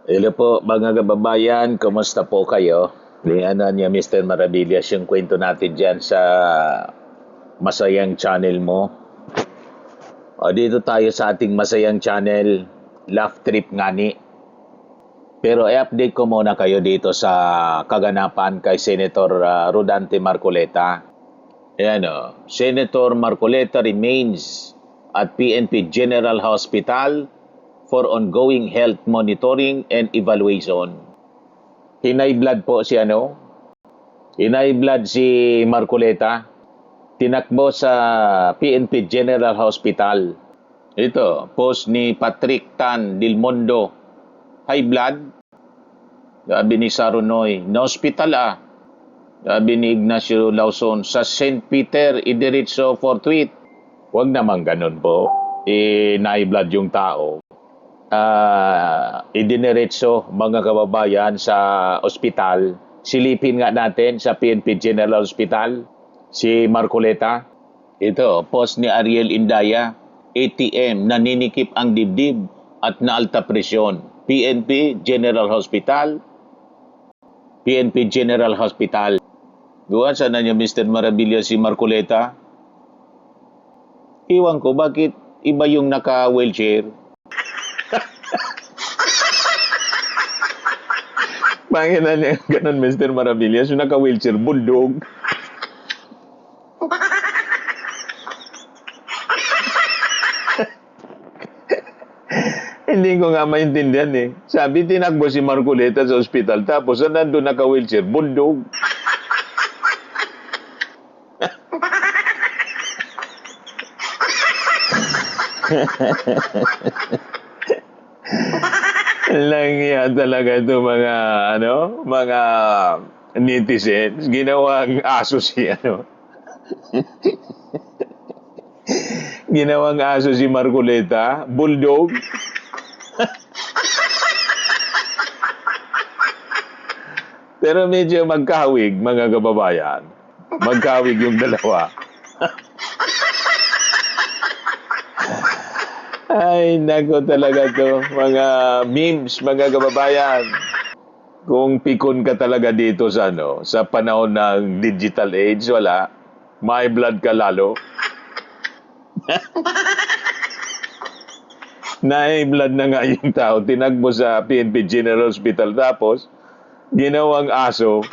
Hello po mga kababayan, kumusta po kayo? Ano niya Mr. Maravillas yung kwento natin dyan sa Masayang Channel mo. Dito tayo sa ating Masayang Channel, Laugh Trip ngani. Pero i-update ko muna kayo dito sa kaganapan kay Senator Rodante Marcoleta. Senator Marcoleta remains at PNP General Hospital for ongoing health monitoring and evaluation. Hinay blood po si Hinay blood si Marcoleta. Tinakbo sa PNP General Hospital. Ito, post ni Patrick Tan Dilmondo. High blood. Sabi ni Sarunoy, na hospital Sabi ni Ignacio Lawson, sa St. Peter, idiretso for tweet. Huwag naman ganun po. High blood yung tao. Idiniretso mga kababayan sa ospital. Silipin nga natin sa PNP General Hospital si Marcoleta. Ito, post ni Ariel Indaya, ATM, naninikip ang dibdib at naalta presyon. PNP General Hospital. PNP General Hospital. Doon sana niya Mr. Maravillas si Marcoleta. Iwan ko, bakit iba yung naka-wheelchair? Bakit na niya ganun, Mr. Maravillas? Yung naka-wheelchair, bulldog. Hindi ko nga maintindihan eh. Sabi, tinakbo si Marcoleta sa ospital, tapos nandun naka-wheelchair, bulldog. Langya talaga ito mga netizens. Ginawang aso si Ginawang aso si Marcoleta, bulldog. Pero medyo magkahawig, mga kababayan. Magkahawig yung dalawa. Ay, nako talaga to. Mga memes, mga kababayan. Kung pikon ka talaga dito sa panahon ng digital age, wala. May blood ka lalo. Na-blood na nga yung tao. Tinagbo sa PNP General Hospital. Tapos, ginawang aso.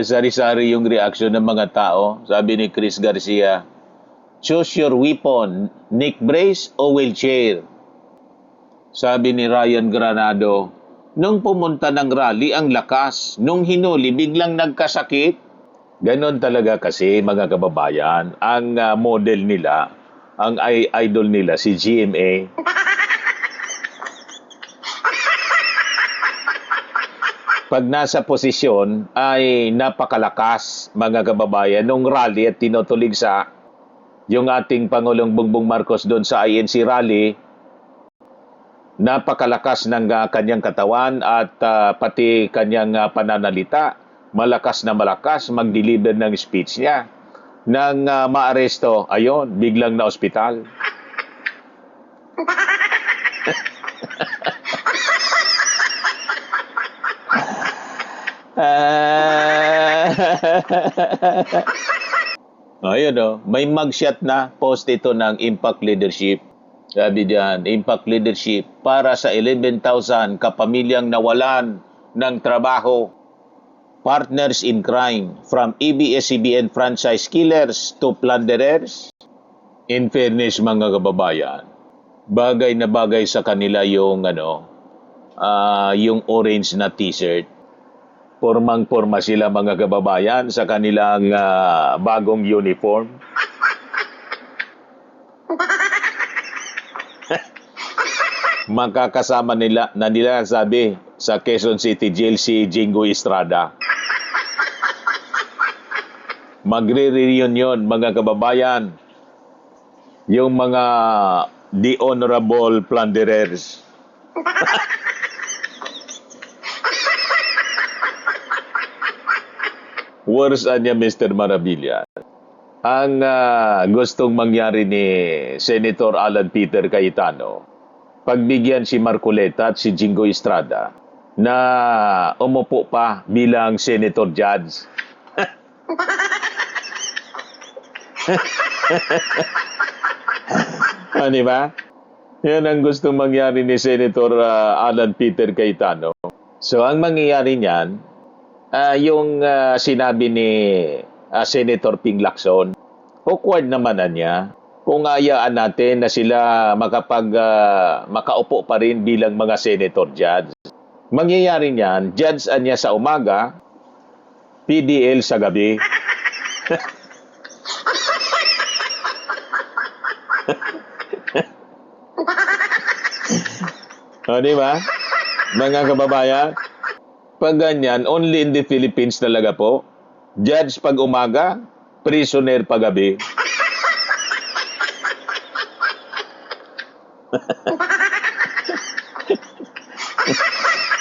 Sari-sari yung reaction ng mga tao. Sabi ni Chris Garcia, choose your weapon, neck brace o wheelchair. Sabi ni Ryan Granado, nung pumunta ng rally ang lakas, nung hinuli biglang nagkasakit. Ganon talaga kasi mga kababayan, ang model nila, ang idol nila si GMA. Pag nasa posisyon ay napakalakas mga kababayan nung rally at tinutulig sa yung ating Pangulong Bongbong Marcos doon sa INC rally. Napakalakas ng kanyang katawan at pati kanyang pananalita. Malakas na malakas mag-deliver ng speech niya. Nang maaresto, ayun, biglang na ospital. Ayun may mugshot na post ito ng Impact Leadership. Sabi diyan, Impact Leadership para sa 11,000 kapamilyang nawalan ng trabaho. Partners in crime, from ABS-CBN franchise killers to plunderers. In fairness mga kababayan, bagay na bagay sa kanila yung yung orange na t-shirt. Pormang-porma sila mga kababayan sa kanilang bagong uniform. Makakasama nila sabi sa Quezon City Jail si Jingo Estrada. Magre-reunion mga kababayan yung mga the honorable plunderers. Worse niya, Mr. Marabilia. Ang gustong mangyari ni Senator Alan Peter Cayetano, pagbigyan si Marcoleta at si Jingo Estrada na umupo pa bilang Senator Judge. Di ba? Yan ang gustong mangyari ni Senator Alan Peter Cayetano. So, ang mangyayari niyan, yung sinabi ni Senator Ping Lacson, awkward naman na niya kung ayaan natin na sila makaupo pa rin bilang mga Senator Judge. Mangyayari niyan, Judge niya sa umaga, PDL sa gabi. Di ba? Mga kababayan, pag ganyan, only in the Philippines talaga po. Judge pag umaga, prisoner pag gabi.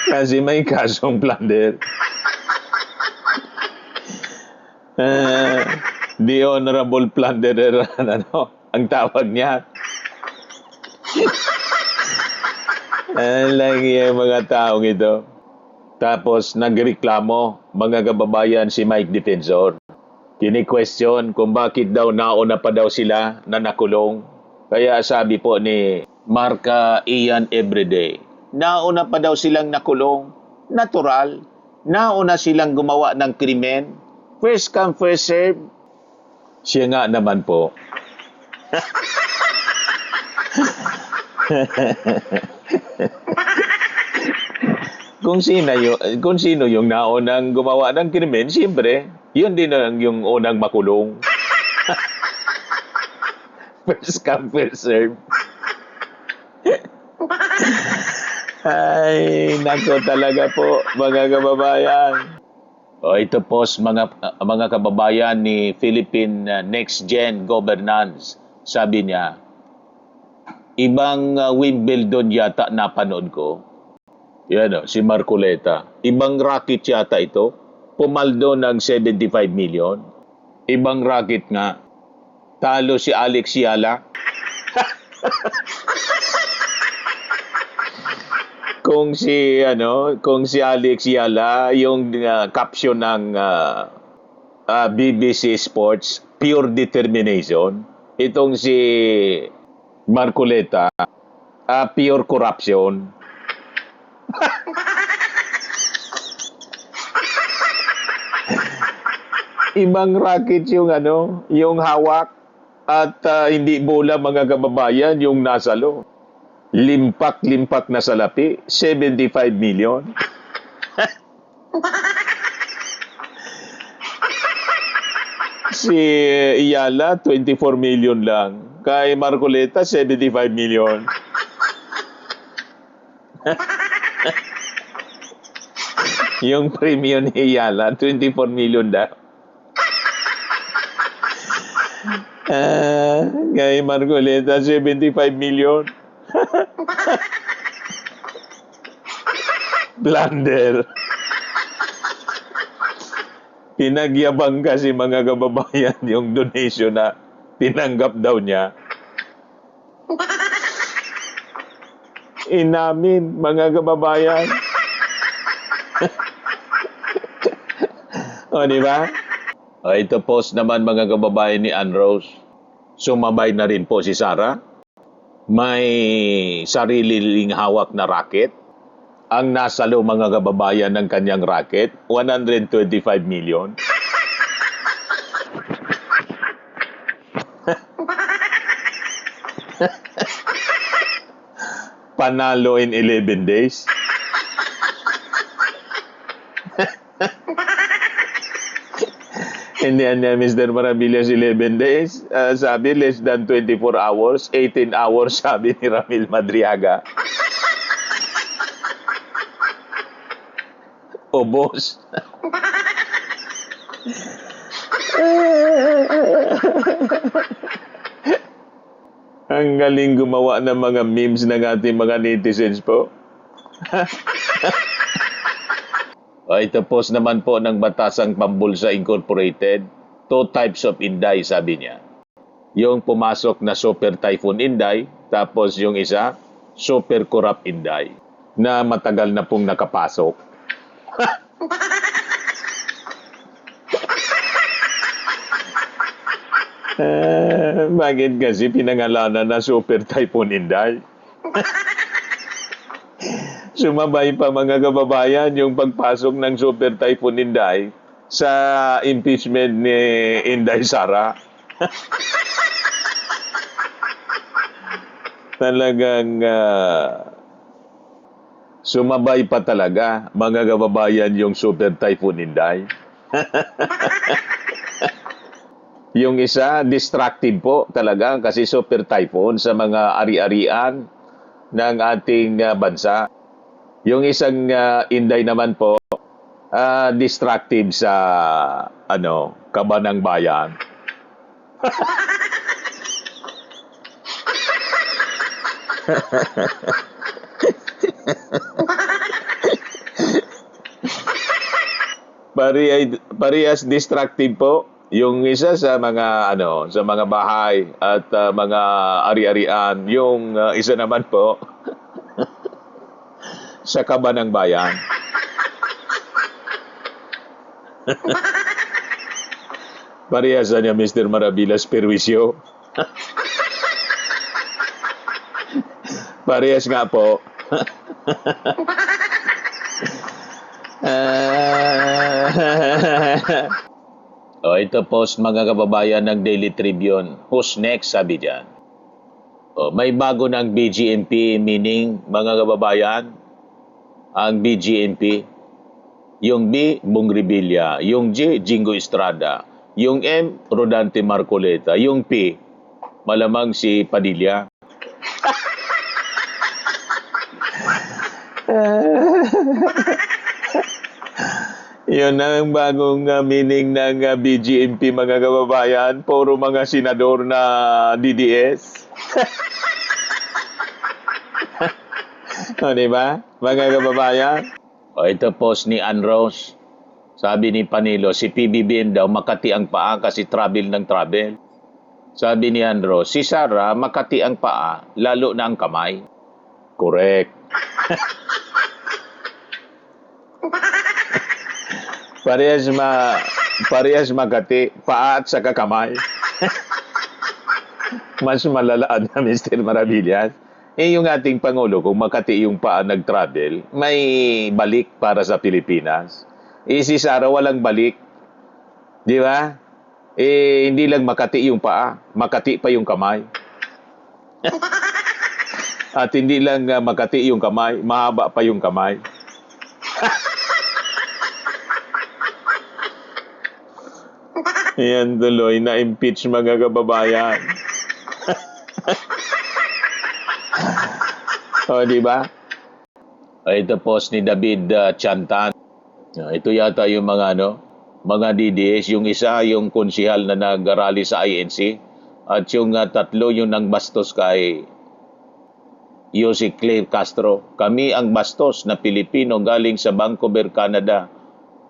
Kasi may kasong plunder. The Honorable Plunderer, ang tawag niya. Lagi yung mga taong ito. Tapos nagreklamo, mga kababayan, si Mike Defensor. Kini-question kung bakit daw nauna pa daw sila na nakulong. Kaya sabi po ni Marka Ian Everyday, nauna pa daw silang nakulong. Natural. Nauna silang gumawa ng krimen. First come, first serve. Siya nga naman po. Kung sino yung naunang gumawa ng krimen, siyempre, yun din ang yung unang makulong. First come, first serve. Ay, nako talaga po, mga kababayan. O ito po, mga kababayan ni Philippine Next Gen Governance. Sabi niya, ibang Wimbledon yata napanood ko. Yan si Marcoleta. Ibang racket yata ito. Pumaldo ng 75 million. Ibang racket nga. Talo si Alex Yala. Kung si Alex Yala, yung caption ng BBC Sports, pure determination. Itong si Marcoleta, pure corruption. Ibang racket yung hawak at hindi bola, mga kababayan, yung nasalo. Limpak-limpak na salapi, 75 million. Si Iyala, 24 million lang. Kay Marcoleta, 75 million. Yung premium ni Iyala, 24 million daw. Kay Marcoleta, 75 million. Blunder. Pinagyabang kasi, mga kababayan, yung donation na tinanggap daw niya. Inamin, mga kababayan. O, di ba? O, ito post naman, mga kababayan, ni Ann Rose. Sumabay na rin po si Sarah. May sarili hawak na racket. Ang nasalo, mga kababayan, ng kanyang racket, 125 million. Panalo in 11 days. Hindi niya, Mr. Maravillas, 11 days. Sabi, less than 24 hours. 18 hours, sabi ni Ramil Madriaga. O, boss. Ang galing gumawa ng mga memes ng ating mga netizens po. O, Ito post naman po ng Batasang Pambulsa Incorporated, 2 types of Inday, sabi niya. Yung pumasok na Super Typhoon Inday, tapos yung isa, Super Corrupt Inday, na matagal na pong nakapasok. Bakit kasi pinangalanan na Super Typhoon Inday? Sumabay pa mga kababayan yung pagpasok ng Super Typhoon Inday sa impeachment ni Inday Sara. Talagang sumabay pa talaga mga kababayan yung Super Typhoon Inday. Yung isa, destructive po talaga kasi Super Typhoon sa mga ari-arian ng ating bansa. Yung isang Inday naman po, destructive sa kaban ng bayan. Parehas destructive po. Yung isa sa mga sa mga bahay at mga ari-arian, yung isa naman po sa kaban ng bayan. Parehas niya Mr. Maravillas Perwisyo. Parehas nga po. Ito post mga kababayan ng Daily Tribune. Who's next, sabi dyan. May bago ng BGMP, meaning mga kababayan, ang BGMP. Yung B, Bong Revilla. Yung J, Jingo Estrada. Yung M, Rodante Marcoleta. Yung P, malamang si Padilla. Yun ang bagong meaning ng BGMP mga kababayan. Puro mga senador na DDS. Diba? Mga kababayan. Ito post ni Ann Rose. Sabi ni Panilo, si PBBM daw Makati ang paa kasi travel ng travel. Sabi ni Ann Rose, si Sara Makati ang paa, lalo na ang kamay. Correct. Parehas Makati, paa at saka kamay. Mas malalaan na Mr. Maravillas. Yung ating Pangulo, kung Makati yung paa nag-travel, may balik para sa Pilipinas. Si Sara walang balik. Di ba? Hindi lang Makati yung paa, Makati pa yung kamay. At hindi lang Makati yung kamay, mahaba pa yung kamay. Yan tuloy, na-impeach mga kababayan. Di ba? Ito post ni David Chantan. Ito yata yung mga DDS. Yung isa, yung konsihal na nag-rally sa INC. At yung tatlo, yung nang bastos kay Jose Claire Castro. Kami ang bastos na Pilipino galing sa Vancouver, Canada.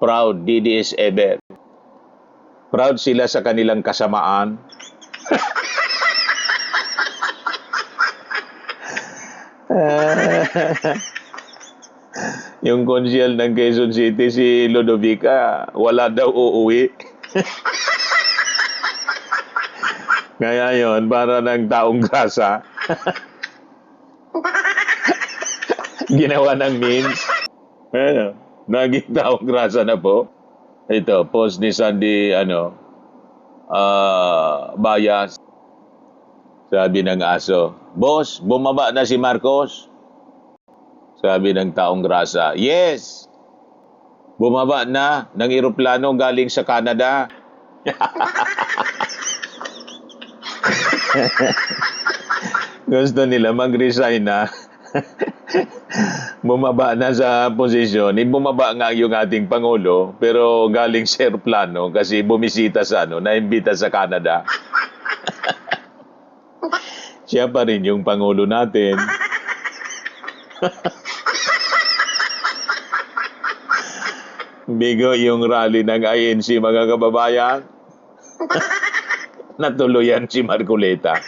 Proud DDS ever. Proud sila sa kanilang kasamaan. Yung konsyel ng Quezon City, si Ludovica, wala daw uuwi. Kaya yon para ng taong grasa. Ginawa ng memes. Naging taong grasa na po. Ito, post ni Sandy, Bayas. Sabi ng aso, Boss, bumaba na si Marcos. Sabi ng taong grasa, yes, bumaba na ng eroplano galing sa Canada. Gusto nila mag-resign na. Bumaba na sa posisyon. Bumaba nga yung ating Pangulo, pero galing sa eroplano kasi bumisita sa naimbita sa Canada. Siya pa rin yung Pangulo natin. bigo yung rally ng INC, mga kababayan. Natuluyan si Marcoleta.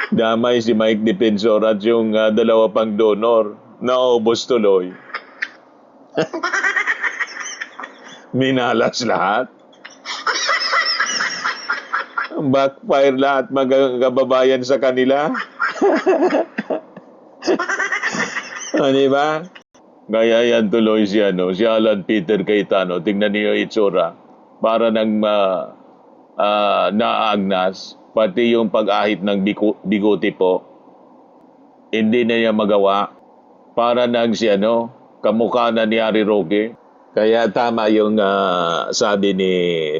Damay si Mike Defensor at yung dalawa pang donor. Naubos tuloy. Minalas lahat. Backfire lahat, mga kababayan, sa kanila. Di ba? Kaya yan tuloy si Alan Peter Cayetano. Tingnan niyo itsura. Para nang naagnas. Pati yung pag-ahit ng bigote po. Hindi na niya magawa. Para nang si kamukha na ni Harry Roque. Kaya tama yung sabi ni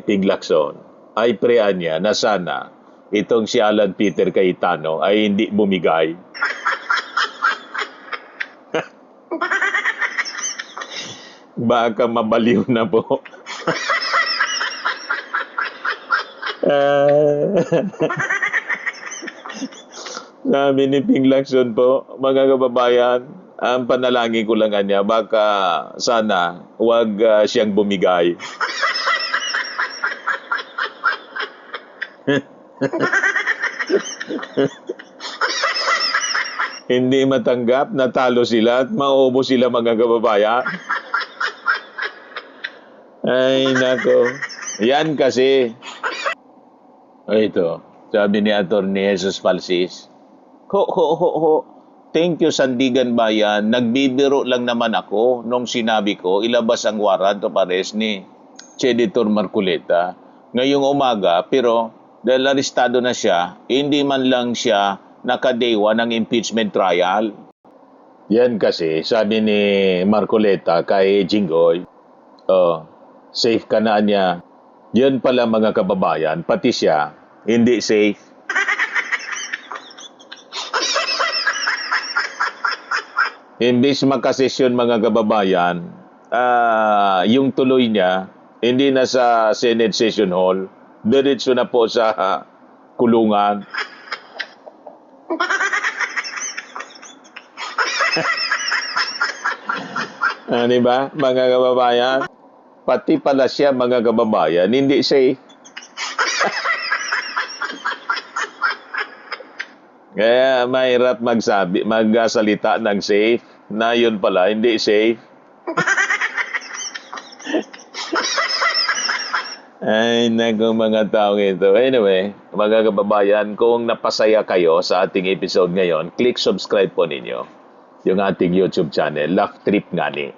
Ping Lacson. Ay prean niya na sana itong si Alan Peter Cayetano ay hindi bumigay. Baka mabaliw na po. Sabi ni Ping Lacson po, mga kababayan, ang panalangin ko lang niya, baka sana huwag siyang bumigay. Hindi matanggap, natalo sila at maubo sila, mga kababayan. Ay, nako. Yan kasi. Ito, sabi ni Atty. Jesus Falsis. Thank you, Sandigan Bayan. Nagbibiro lang naman ako nung sinabi ko ilabas ang warrant of arrest ni Senator Marcoleta ngayong umaga, pero dahil arestado na siya, hindi man lang siya nakadewa ng impeachment trial. Yan kasi, sabi ni Marcoleta kay Jinggoy, safe ka na niya. Yan pala, mga kababayan, pati siya, hindi safe. Imbis makasesyon, mga kababayan, yung tuloy niya, hindi na sa Senate Session Hall, diretso na po sa kulungan. Diba, mga kababayan? Pati pala siya, mga kababayan, hindi safe. Kaya mahirap magsalita ng safe, na yun pala, hindi safe. Ay, naku, mga taong ito. Anyway, mga kababayan, kung napasaya kayo sa ating episode ngayon, click subscribe po ninyo yung ating YouTube channel, Laugh Trip Ngani.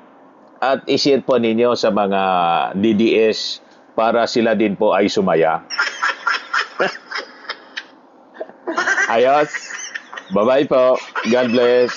At i-share po ninyo sa mga DDS para sila din po ay sumaya. Ayos. Bye-bye po. God bless.